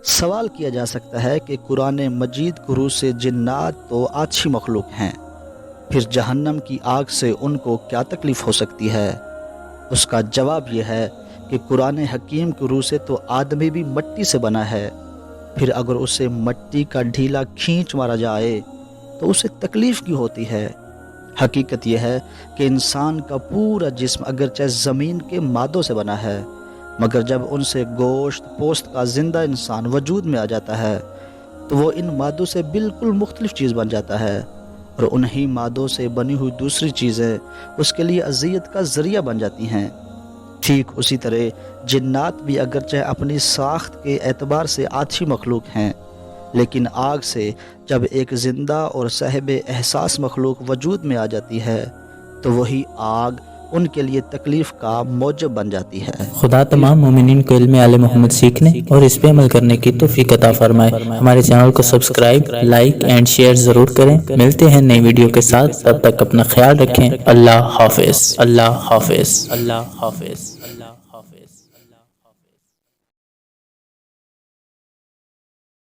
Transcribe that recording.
سوال کیا جا سکتا ہے کہ قرآن مجید کی روح سے جنات تو اچھی مخلوق ہیں، پھر جہنم کی آگ سے ان کو کیا تکلیف ہو سکتی ہے؟ اس کا جواب یہ ہے کہ قرآن حکیم کی روح سے تو آدمی بھی مٹی سے بنا ہے، پھر اگر اسے مٹی کا ڈھیلا کھینچ مارا جائے تو اسے تکلیف کیوں ہوتی ہے؟ حقیقت یہ ہے کہ انسان کا پورا جسم اگرچہ زمین کے مادوں سے بنا ہے، مگر جب ان سے گوشت پوست کا زندہ انسان وجود میں آ جاتا ہے تو وہ ان مادوں سے بالکل مختلف چیز بن جاتا ہے، اور انہی مادوں سے بنی ہوئی دوسری چیزیں اس کے لیے اذیت کا ذریعہ بن جاتی ہیں۔ ٹھیک اسی طرح جنات بھی اگرچہ اپنی ساخت کے اعتبار سے اچھی مخلوق ہیں، لیکن آگ سے جب ایک زندہ اور صاحب احساس مخلوق وجود میں آ جاتی ہے تو وہی آگ ان کے لیے تکلیف کا موجب بن جاتی ہے۔ خدا تمام مومنین کو علم آل محمد سیکھنے اور اس پہ عمل کرنے کی توفیق عطا فرمائے۔ ہمارے چینل کو سبسکرائب، لائک اینڈ شیئر ضرور کریں۔ ملتے ہیں نئی ویڈیو کے ساتھ، تب تک اپنا خیال رکھیں۔ اللہ حافظ، اللہ حافظ، اللہ حافظ، اللہ